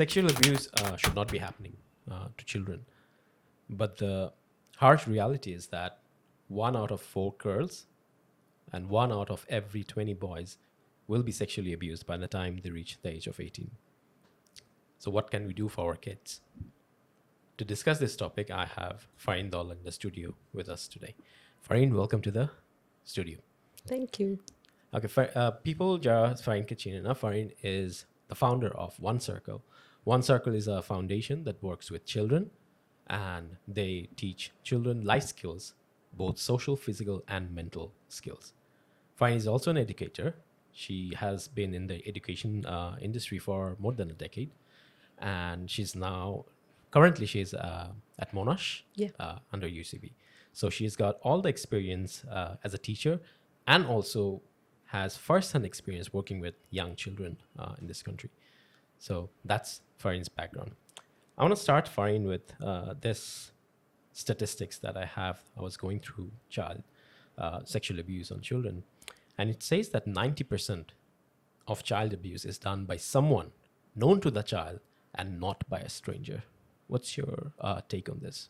Sexual abuse should not be happening to children. But the harsh reality is that 1 out of 4 girls and 1 out of every 20 boys will be sexually abused by the time they reach the age of 18. So, what can we do for our kids? To discuss this topic, I have Farin Daulah in the studio with us today. Farin, welcome to the studio. Thank you. Okay, people jara Farin ke chine na. Farin is the founder of One Circle. One Circle is a foundation that works with children, and they teach children life skills, both social, physical, and mental skills. Farin is also an educator. She has been in the education industry for more than a decade, and currently she's at Monash under UCB. So she's got all the experience as a teacher, and also has first-hand experience working with young children in this country. So that's Farin's background. I want to start, Farin, with this statistics that I have. I was going through sexual abuse on children, and it says that 90% of child abuse is done by someone known to the child and not by a stranger. What's your take on this?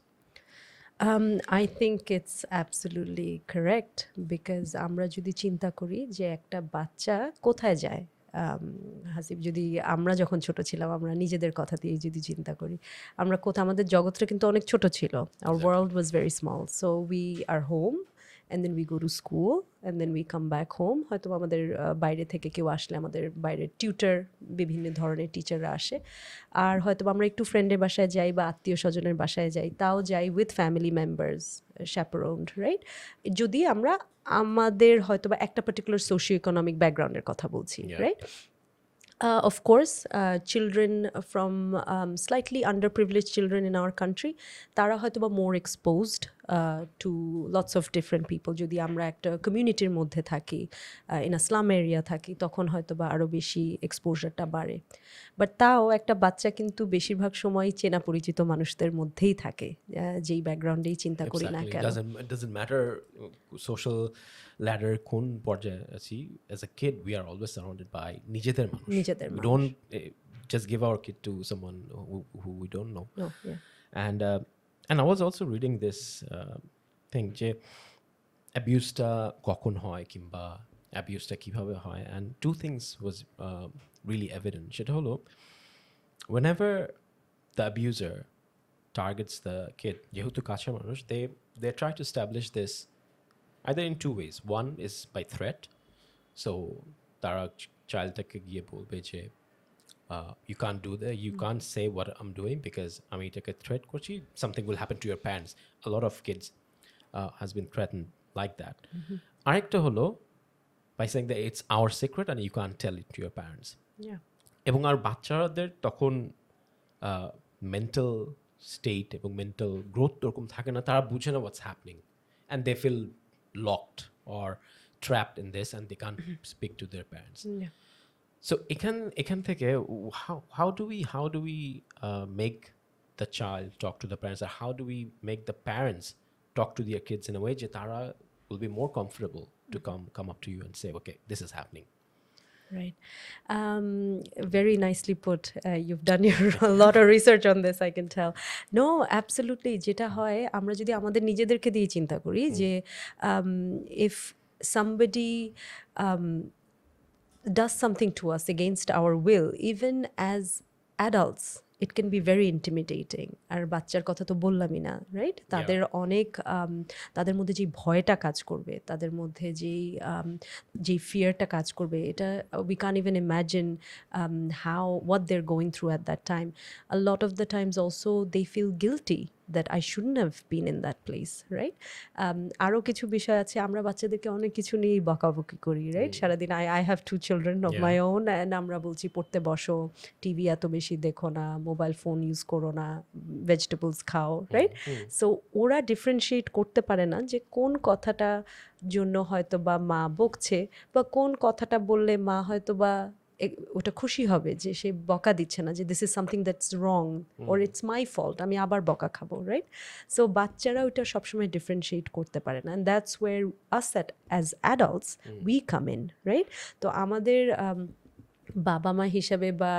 I think it's absolutely correct because আমরা যদি চিন্তা করি যে একটা বাচ্চা কোথায় যায়, হাসিব, যদি আমরা যখন ছোট ছিলাম, আমরা নিজেদের কথা দিয়ে যদি চিন্তা করি, আমরা আমাদের জগৎটা কিন্তু অনেক ছোট ছিল. Our world was very small. So we are home and then we go to school and then we come back home. হয়তো আমাদের বাইরে থেকে কেউ আসলে আমাদের বাইরে টিউটর, বিভিন্ন ধরনের টিচাররা আসে, আর হয়তো আমরা একটু ফ্রেন্ডের বাসায় যাই বা আত্মীয় স্বজনের বাসায় যাই, তাও যাই with family members, chaperoned, right? যদি আমরা আমাদের হয়তো বা একটা পার্টিকুলার সোশিও ইকোনমিক ব্যাকগ্রাউন্ডের কথা বলছি, right? Of course, children from slightly underprivileged children in our country, tara hoyto ba more exposed to lots of different people. Jodi amra ekta community er moddhe thaki, in a slum area thaki, tokhon hoyto ba aro beshi exposure ta bare. But tao ekta bachcha kintu beshir bhag shomoy chena porichito manushder moddhei thake, jei background ei chinta kori na keno. It doesn't matter social ladder কোন পর্যায়ে আছি. As a kid, we are always surrounded by নিজেদের মানুষ. We don't just give our kid to someone who we don't know. No, yeah. And I was also reading this thing যে অ্যাবিউজটা কখন হয় কিংবা অ্যাবিউজটা কিভাবে হয়, and 2 things was really evident. সেটা হলো whenever the abuser targets the kid, যেহেতু কাছের মানুষ, they try to establish this either in 2 ways. One is by threat. So tara childtake giye bolbe je you can't do that, you can't say what I'm doing because ami etake threat korchi, something will happen to your parents. A lot of kids has been threatened like that. Arekta holo by saying that it's our secret and you can't tell it to your parents. Yeah. Ebong ar bachchader tokhon mental state ebong mental growth tokom thake na, tara bujhe na what's happening, and they feel locked or trapped in this and they can't speak to their parents. Yeah. So ekan theke how do we make the child talk to the parents, or how do we make the parents talk to their kids in a way that tara will be more comfortable to come up to you and say, okay, this is happening? Right. Very nicely put. You've done a lot of research on this, I can tell. No, absolutely. যেটা হয়, আমরা যদি আমাদের নিজেদেরকে দিয়ে চিন্তা করি যে if somebody does something to us against our will, even as adults, it can be very intimidating. আর বাচ্চার কথা তো বললামই না, রাইট? তাদের অনেক তাদের মধ্যে যে ভয়টা কাজ করবে, তাদের মধ্যে যেই ফিয়ারটা কাজ করবে, এটা we can't even imagine what they're going through at that time. A lot of the times also they feel guilty that I shouldn't have been in that place, right? আরও কিছু বিষয় আছে, আমরা বাচ্চাদেরকে অনেক কিছু নিয়েই বকাবকি করি, রাইট? সারাদিন I have 2 children of my own, and আমরা বলছি পড়তে বসো, টিভি এত বেশি দেখো না, মোবাইল ফোন ইউজ করো না, ভেজিটেবলস খাও, রাইট? সো ওরা ডিফারেন্সিয়েট করতে পারে না যে কোন কথাটা জন্য হয়তো বা মা বকছে, বা কোন কথাটা বললে মা হয়তো বা ওটা খুশি হবে যে সে বকা দিচ্ছে না, যে this is something that's wrong or it's my fault, আমি আবার বকা খাবো, রাইট? সো বাচ্চারা ওইটা সবসময় ডিফারেন্সিয়েট করতে পারে না, and that's where us as adults we come in, right? তো আমাদের বাবা মা হিসাবে বা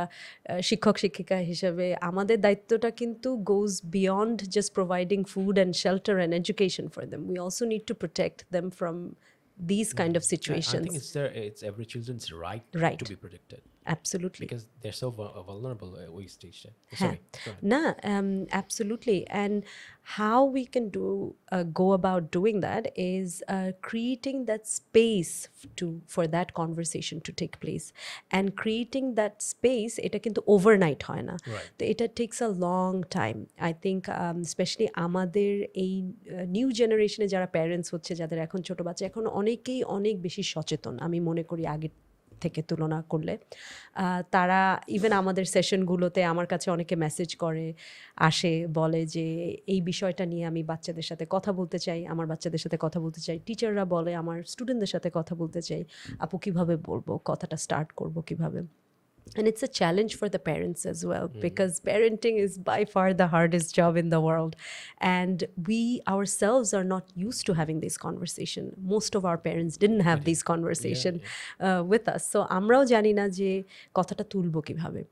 শিক্ষক শিক্ষিকা হিসাবে আমাদের দায়িত্বটা কিন্তু goes beyond just providing food and shelter and education for them. We also need to protect them from these kind of I think situations. it's every children's right to Right. be protected Absolutely. because they're so vulnerable we stage. হ্যাঁ Sorry, go ahead. না absolutely, and how we can go about doing that is creating that space for that conversation to take place, and creating that space এটা কিন্তু overnight হয় না, Right. তো এটা takes a long time. I think especially আমাদের এই new জেনারেশনে যারা প্যারেন্টস হচ্ছে, যাদের এখন ছোট বাচ্চা, এখন অনেকেই অনেক বেশি সচেতন আমি মনে করি আগের থেকে তুলনা করলে। তারা ইভেন আমাদের সেশনগুলোতে আমার কাছে অনেকে মেসেজ করে, আসে, বলে যে এই বিষয়টা নিয়ে আমি বাচ্চাদের সাথে কথা বলতে চাই, আমার বাচ্চাদের সাথে কথা বলতে চাই। টিচাররা বলে আমার স্টুডেন্টদের সাথে কথা বলতে চাই, আপু কিভাবে বলবো, কথাটা স্টার্ট করব কিভাবে। And it's a challenge for the parents as well, because parenting is by far the hardest job in the world. And we ourselves are not used to having this conversation. Most of our parents didn't have this conversation with us. So আমরাও জানি না যে কথাটা তুলবো কিভাবে।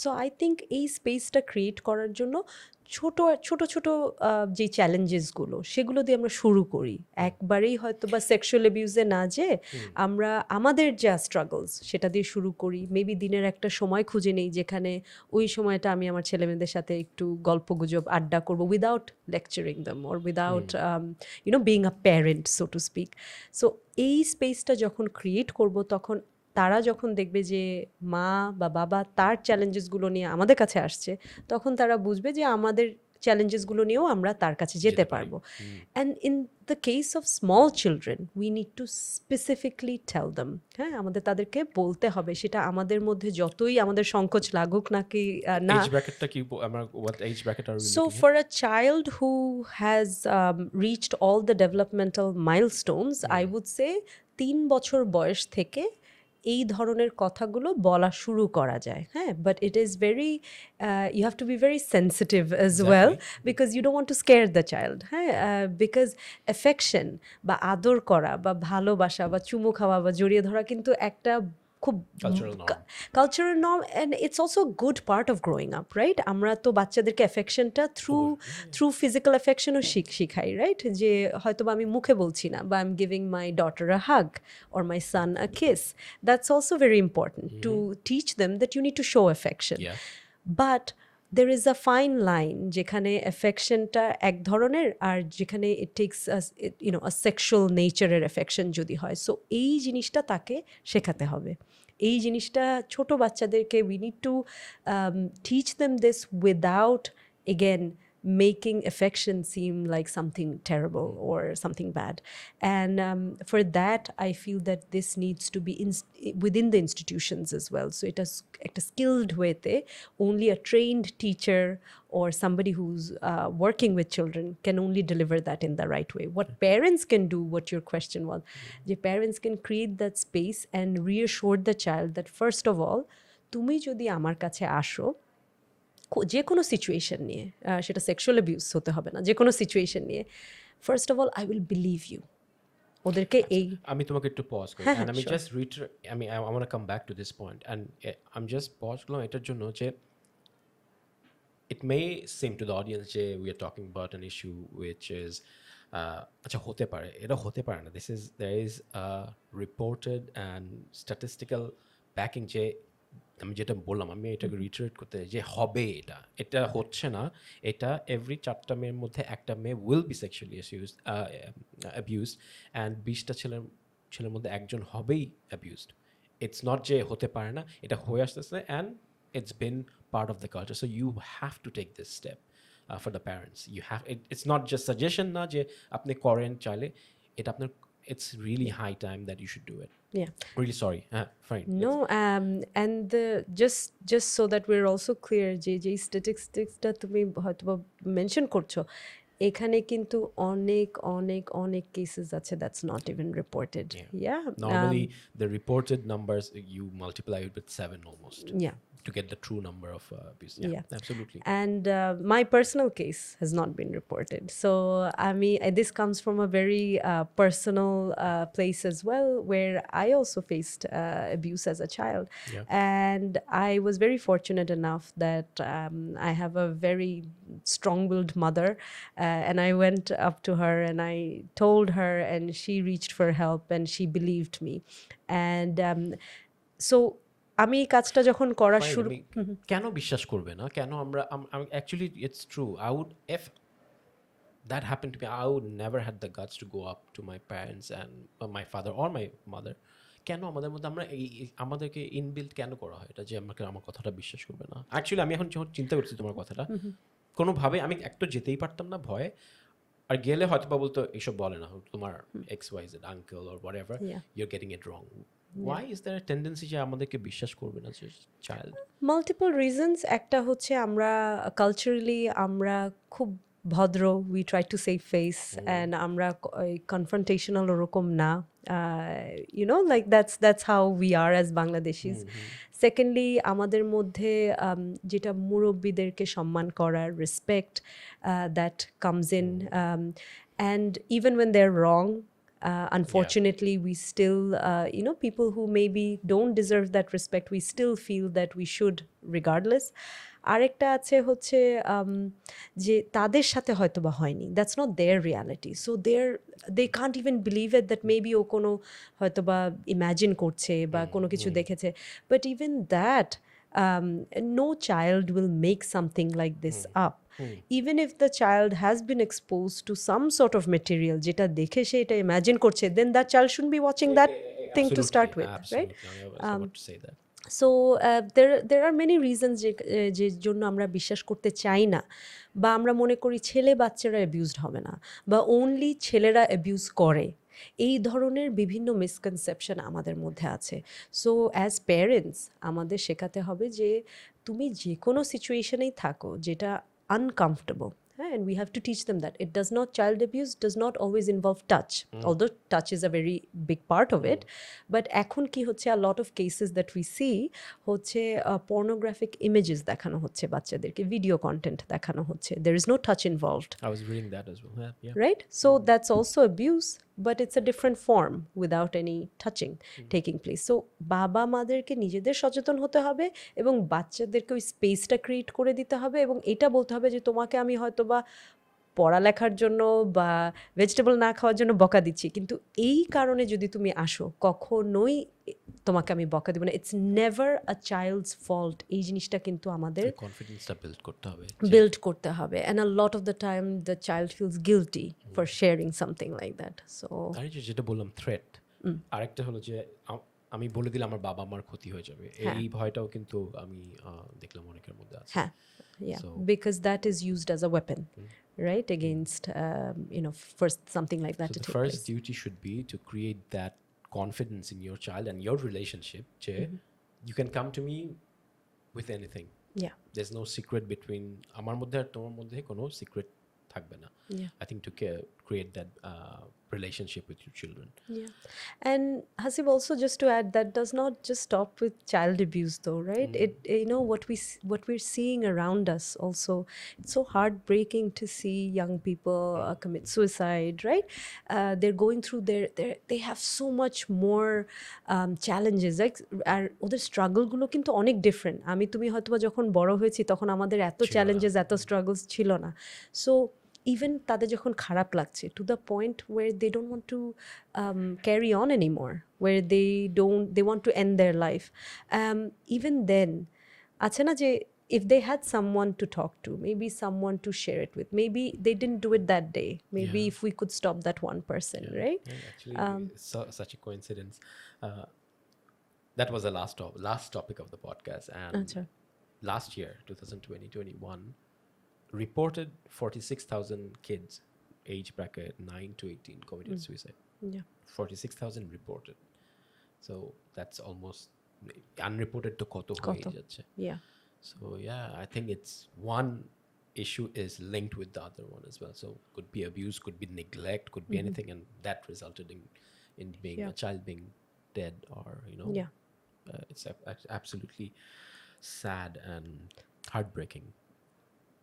So I think এই স্পেসটা create করার জন্য ছোট ছোট ছোট যে চ্যালেঞ্জেসগুলো সেগুলো দিয়ে আমরা শুরু করি, একবারেই হয়তো বা সেক্সুয়াল অ্যাবিউজে না যে আমরা আমাদের যা স্ট্রাগলস সেটা দিয়ে শুরু করি। মেবি দিনের একটা সময় খুঁজে নেই যেখানে ওই সময়টা আমি আমার ছেলেমেয়েদের সাথে একটু গল্প গুজব আড্ডা করবো, without lecturing them or without being a parent so to speak. So এই স্পেসটা যখন ক্রিয়েট করব, তখন তারা যখন দেখবে যে মা বা বাবা তার চ্যালেঞ্জেসগুলো নিয়ে আমাদের কাছে আসছে, তখন তারা বুঝবে যে আমাদের চ্যালেঞ্জেসগুলো নিয়েও আমরা তার কাছে যেতে পারবো। And in the case of small children we need to specifically tell them, হ্যাঁ আমাদের তাদেরকে বলতে হবে, সেটা আমাদের মধ্যে যতই আমাদের সংকোচ লাগুক নাকি না। Age bracket কি আমরা what age bracket are we So looking for a child who has reached all the developmental milestones, I would say 3 বছর বয়স থেকে এই ধরনের কথাগুলো বলা শুরু করা যায়, হ্যাঁ। But it is very you have to be very sensitive as well, because you don't want to scare the child, হ্যাঁ। বিকজ অ্যাফেকশন বা আদর করা বা ভালোবাসা বা চুমু খাওয়া বা জড়িয়ে ধরা কিন্তু একটা খুব cultural norm, and it's also good part of growing up, right. আমরা তো বাচ্চাদেরকে অ্যাফেকশনটা থ্রু ফিজিক্যাল অ্যাফেকশনও শিখাই, রাইট। যে হয়তো বা আমি মুখে বলছি না, বা I am giving my daughter a hug or my son a kiss, that's also very important to teach them that you need to show affection. But there is a fine line যেখানে অ্যাফেকশনটা এক ধরনের, আর যেখানে it takes a sexual নেচারের affection যদি হয়। So এই জিনিসটা তাকে শেখাতে হবে, এই জিনিসটা ছোট বাচ্চাদেরকে we need two teach them this without again making affection seem like something terrible or something bad. And for that I feel that this needs to be within the institutions as well. So it is a skilled way, only a trained teacher or somebody who's working with children can only deliver that in the right way. What parents can do, what your question was, the parents can create that space and reassure the child that first of all, তুমি যদি আমার কাছে আসো যে কোনো situation নিয়ে, সেটা sexual abuse হতে হবে না, যে কোনো সিচুয়েশন নিয়ে, first of all I will believe you. ওদেরকে এই আমি তোমাকে একটু পজ করি, and আমি just I want to come back to this point, and I'm just pause করলাম এটার জন্য যে it may seem to the audience যে we are talking about an issue which is আচ্ছা হতে পারে, এটা হতে পারে না, there is a reported and statistical backing যে আমি যেটা বললাম, আমি এটাকে রিটারেট করতে যে হবে, এটা হচ্ছে না, এটা এভরি 4টা মেয়ের মধ্যে একটা মেয়ে will be sexually abused, and 20টা ছেলের মধ্যে একজন হবেই অ্যাবিউজড। ইটস নট যে হতে পারে না, এটা হয়ে আসতেছে, and it's been part of the culture. So you have to take this step for the parents. It's not just suggestion না যে আপনি করেন চাইলে, এটা আপনার, it's really high time that you should do it. Yeah. Really sorry. Fine. No, and just so that we're also clear, যে স্ট্যাটিস্টিক্সটা তুমি হয়তো মেনশন করছো, এখানে কিন্তু অনেক অনেক অনেক কেসেস আছে that's not even reported. Yeah. Normally the reported numbers you multiply it with 7 almost. Yeah. to get the true number of abuse. Yeah. Absolutely. And my personal case has not been reported. So, I mean, this comes from a very personal place as well, where I also faced abuse as a child. Yeah. And I was very fortunate enough that I have a very strong willed mother. And I went up to her and I told her, and she reached for help and she believed me. And so, আমি এই কাজটা যখন করা Fine, শুরু কেন বিশ্বাস করবে না? কেন আমরা actually it's true. I would, if that happened to me, I would never had the guts to go up to my parents and my father or my mother. কেন আমাদের মধ্যে আমরা আমাদেরকে ইনবিল্ট কেন করা হয় এটা, যে আমাকে আমার কথাটা বিশ্বাস করবে না? অ্যাকচুয়ালি আমি এখন যখন চিন্তা করছি তোমার কথাটা, কোনোভাবে আমি একটা যেতেই পারতাম না ভয়ে, আর গেলে হয়তো বা বলতো এসব বলে না, তোমার XYZ uncle or whatever, you're getting it wrong. Why is there a tendency যে আমাদেরকে বিশ্বাস করবে না যে চাইল্ড? Multiple reasons. একটা হচ্ছে আমরা কালচারালি আমরা খুব ভদ্র, we try to save face, and আমরা কনফ্রন্টেশনাল ওরকম না, like that's how we are as Bangladeshis. Secondly, আমাদের মধ্যে যেটা মুরব্বীদেরকে সম্মান করার respect, that comes in, and even when they are wrong, unfortunately we still people who maybe don't deserve that respect, we still feel that we should regardless. আরেকটা আছে হচ্ছে যে তাদের সাথে হয়তো বা হয়নি, that's not their reality, so they can't even believe it that maybe ও কোনো হয়তো বা ইম্যাজিন করছে বা কোনো কিছু দেখেছে, but even that no child will make something like this up. Even if the child has been exposed to some sort of material যেটা দেখে সে এটা ইমাজিন করছে, then that child shouldn't be watching that thing to start with, right? I was about to say that. So there are many reasons যে জন্য আমরা বিশ্বাস করতে চাই না, বা আমরা মনে করি ছেলে বাচ্চারা অ্যাবিউজড হবে না, বা অনলি ছেলেরা অ্যাবিউজ করে। এই ধরনের বিভিন্ন মিসকনসেপশন আমাদের মধ্যে আছে। সো অ্যাজ প্যারেন্টস আমাদের শেখাতে হবে যে তুমি যে কোনো সিচুয়েশনেই থাকো যেটা uncomfortable, and we have to teach them that it does not, child abuse does not always involve touch, although touch is a very big part of it, but এখন কি হচ্ছে, a lot of cases that we see হচ্ছে pornographic images দেখানো হচ্ছে বাচ্চাদেরকে, video content দেখানো হচ্ছে, there is no touch involved. I was reading that as well. Yeah. Right? So that's also abuse, but it's a different form without any touching taking place. So বাবা মাদেরকে নিজেদের সচেতন হতে হবে এবং বাচ্চাদেরকে ওই স্পেসটা ক্রিয়েট করে দিতে হবে, এবং এটা বলতে হবে যে তোমাকে আমি হয়তো বা পড়ালেখার জন্য বা ভেজিটেবল না খাওয়ার জন্য বকা দিচ্ছি, কিন্তু এই কারণে যদি তুমি আসো কখনোই তোমাকে আমি বকা দেব না। It's never a child's fault. এই জিনিসটা কিন্তু আমাদের কনফিডেন্সটা বিল্ড করতে হবে, and a lot of the time the child feels guilty for sharing something like that. So আর যেটা বললাম থ্রেট, আরেকটা হলো যে আমি বলে দিলে আমার বাবা আমার ক্ষতি হয়ে যাবে, এই ভয়টাও কিন্তু আমি দেখলাম অনেকের মধ্যে আছে। হ্যাঁ, because that is used as a weapon, right, against for something like that So to the take first place. duty should be to create that confidence in your child and your relationship যে you can come to me with anything. Yeah. There's no secret between আমার মধ্যে আর তোমার মধ্যে কোনো secret থাকবে না। I think to create that relationship with your children. Yeah. And Hasib, also just to add, that does not just stop with child abuse though, right? It what we're seeing around us also, it's so heartbreaking to see young people commit suicide, right? They're going through they have so much more challenges, like আর ওদের struggle গুলো কিন্তু অনেক different. আমি তুমি হয়তো যখন বড় হয়েছি তখন আমাদের এত চ্যালেঞ্জেস এত স্ট্রাগলস ছিল না। সো even তাদের যখন খারাপ লাগছে, to the point where they don't want to carry on anymore, where they want to end their life, even then আছে না যে if they had someone to talk to, maybe someone to share it with, maybe they didn't do it that day, maybe if we could stop that one person, right? Actually, such a coincidence. That was the last topic of the podcast, and last year 2020-21 reported 46,000 kids age bracket 9 to 18 committed suicide. 46,000 reported, so that's almost unreported to koto hoye jacche. So I think it's one issue is linked with the other one as well, so could be abuse, could be neglect, could be anything, and that resulted in being a child being dead, or it's absolutely sad and heartbreaking.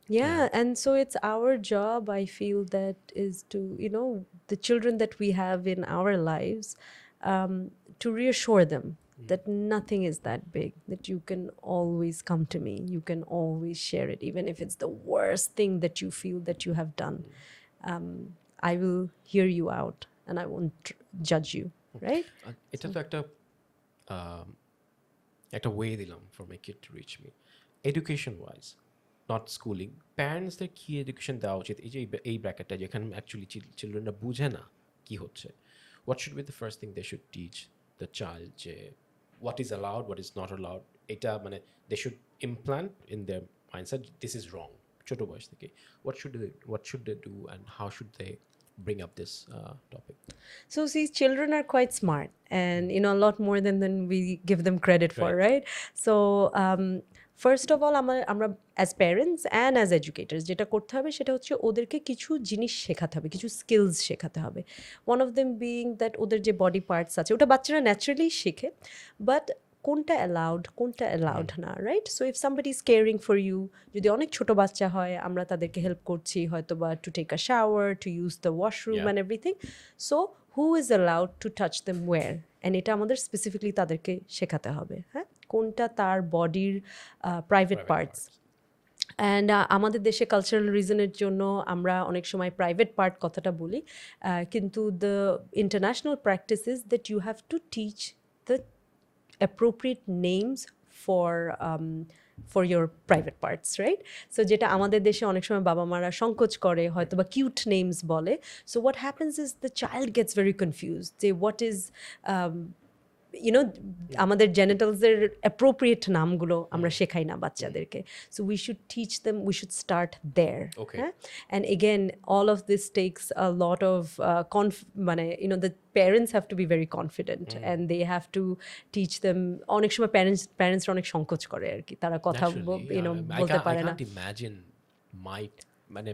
Yeah, and so it's our job, I feel, that is to, the children that we have in our lives, to reassure them that nothing is that big, that you can always come to me, you can always share it, even if it's the worst thing that you feel that you have done. I will hear you out and I won't judge you, right? এটা তো একটা way দিলাম for my kid to reach me education wise, not schooling. প্যারেন্টসদের কী education দেওয়া উচিত এই যে এই ব্র্যাকেটটা যেখানে অ্যাকচুয়ালি চিলড্রেনরা বুঝে না কী হচ্ছে? What should be the first thing they should teach the child, যে what is allowed, what is not allowed? এটা মানে they should implant in their mindset this is wrong ছোটো বয়স থেকে। What should they do and how should they bring up this topic? So see, children are quite smart, and a lot more than we give them credit for, right? So first of all, আমরা as parents and as educators যেটা করতে হবে সেটা হচ্ছে ওদেরকে কিছু জিনিস শেখাতে হবে, কিছু স্কিলস শেখাতে হবে। One of them being that ওদের যে বডি পার্টস আছে ওটা বাচ্চারা ন্যাচারালি শেখে, বাট কোনটা অ্যালাউড না, right? So if somebody is caring for you, যদি অনেক ছোট বাচ্চা হয় আমরা তাদেরকে হেল্প করছি হয়তো বা to take a shower, to use the washroom and everything, so who is allowed to touch them where, and এটা আমাদের স্পেসিফিকলি তাদেরকে শেখাতে হবে, হ্যাঁ, কোনটা তার বডির প্রাইভেট পার্টস। অ্যান্ড আমাদের দেশে কালচারাল রিজনের জন্য আমরা অনেক সময় প্রাইভেট পার্ট কথাটা বলি, কিন্তু the international practice is that you have to teach the appropriate names for your private parts, right? So যেটা আমাদের দেশে অনেক সময় বাবা মারা সংকোচ করে হয়তো বা কিউট নেমস বলে, so what happens is the child gets very confused, যে what is আমাদের জেনিটালসের অ্যাপ্রোপ্রিয়েট নামগুলো আমরা শেখাই না বাচ্চাদেরকে। So we should teach them, we should start there, হ্যাঁ। And again all of this takes a lot of মানে the parents have to be very confident and they have to teach them. অনেক সময় প্যারেন্টসরা অনেক সংকোচ করে আর কি, তারা কথা বলতে পারে না। I can't imagine my মানে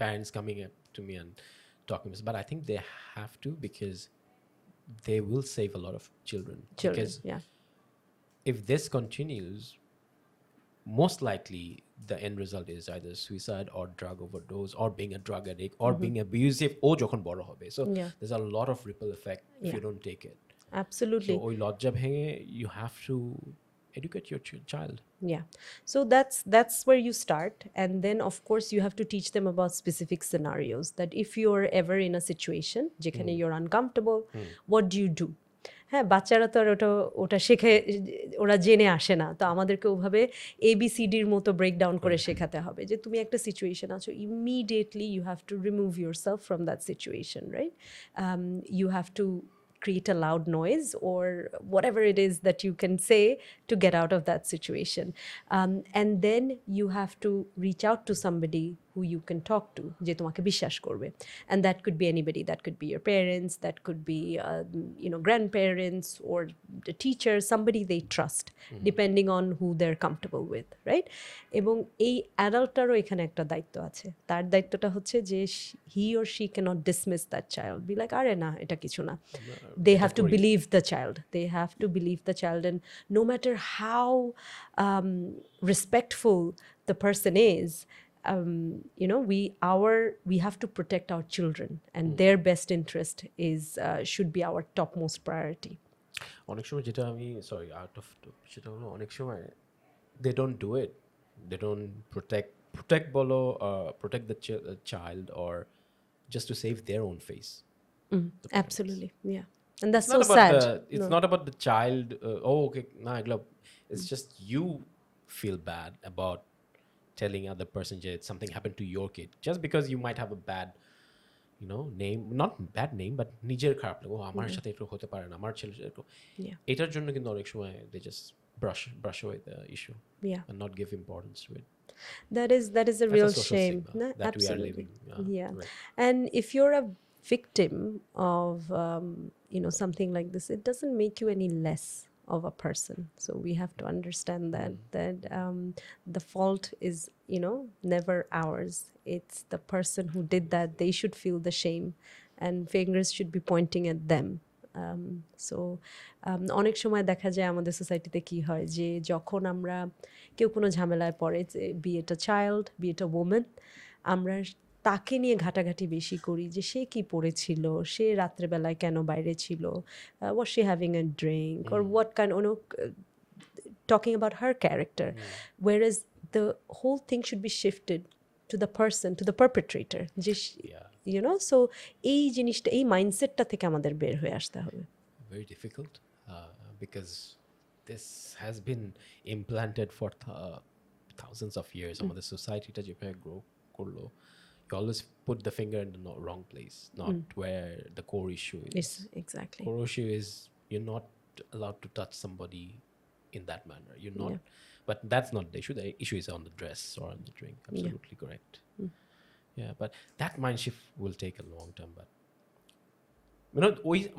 parents coming up to me and talking to me, but I think they have to, because they will save a lot of children. Because if this continues, most likely the end result is either suicide or drug overdose or being a drug addict or being abusive or jokhon boro hobe. So there's a lot of ripple effect if you don't take it. Absolutely. So oi lojja bhenge you have to educate your child. Yeah, so that's where you start, and then of course you have to teach them about specific scenarios, that if you're ever in a situation যেখানে you're uncomfortable, what do you do? হ্যাঁ, বাচ্চারা তো আর ওটা শেখে, ওরা জেনে আসে না, তো আমাদেরকে ওভাবে ABCDর মতো ব্রেকডাউন করে শেখাতে হবে যে তুমি একটা সিচুয়েশন আছো, immediately you have to remove yourself from that situation, right? You have to create a loud noise or whatever it is that you can say to get out of that situation, and then you have to reach out to somebody who you can talk to, je tomake bishwash korbe, and that could be anybody, that could be your parents, that could be grandparents or the teacher, somebody they trust, depending on who they're comfortable with, right? Ebong ei adultaro ekhane ekta daitto ache, tar daittota hocche je he or she cannot dismiss that child, be like are na eta kichu na. They have to believe the child, and no matter how respectful the person is, we have to protect our children, and their best interest is should be our topmost priority. অনেক সময় যেটা আমি out of সেটা হলো অনেক সময় they don't do it, they don't protect bolo protect the child, or just to save their own face. Absolutely, yeah. And that's so sad. It's not about the child. Okay, it's just you feel bad about telling other person that something happened to your kid, just because you might have a bad name, not bad name, but নিজের খারাপ লাগে, আমার সাথে একটু হতে পারে না, আমার ছেলে একটু, এটার জন্য কিন্তু অনেক সময় they just brush away the issue and not give importance to it. That is a real shame that absolutely we are living. right. And if you're a victim of something like this, it doesn't make you any less of a person. So we have to understand that the fault is never ours, it's the person who did that. They should feel the shame and fingers should be pointing at them, so অনেক সময় দেখা যায় আমাদের সোসাইটিতে কি হয় যে যখন আমরা কেউ কোনো ঝামেলায় পড়ে, বি এটা চাইল্ড, বি এটা ওমেন, আমরা তাকে নিয়ে ঘাটাঘাটি বেশি করি যে সে কি পড়েছিল, সে রাত্রেবেলায় কেন বাইরে ছিল, was she having a drink or what kind, talking about her character, whereas the whole thing should be shifted to the person, to the perpetrator, যে Yeah. so এই জিনিসটা, এই মাইন্ডসেটটা থেকে আমাদের বের হয়ে আসতে হবে। Very difficult because this has been implanted for thousands of years. আমাদের সোসাইটিটা যেভাবে গ্রো করলো, you always put the finger in the wrong place, not where the core issue is. Yes, exactly. Core issue is you're not allowed to touch somebody in that manner. You're not, but that's not the issue. The issue is on the dress or on the drink. Absolutely correct. Yeah, but that mind shift will take a long time. But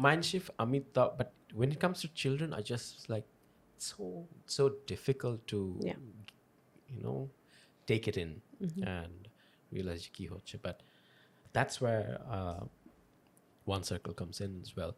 mind shift. I mean, but when it comes to children, I just like so difficult to take it in and realize ki hoche. But that's where one circle comes in as well.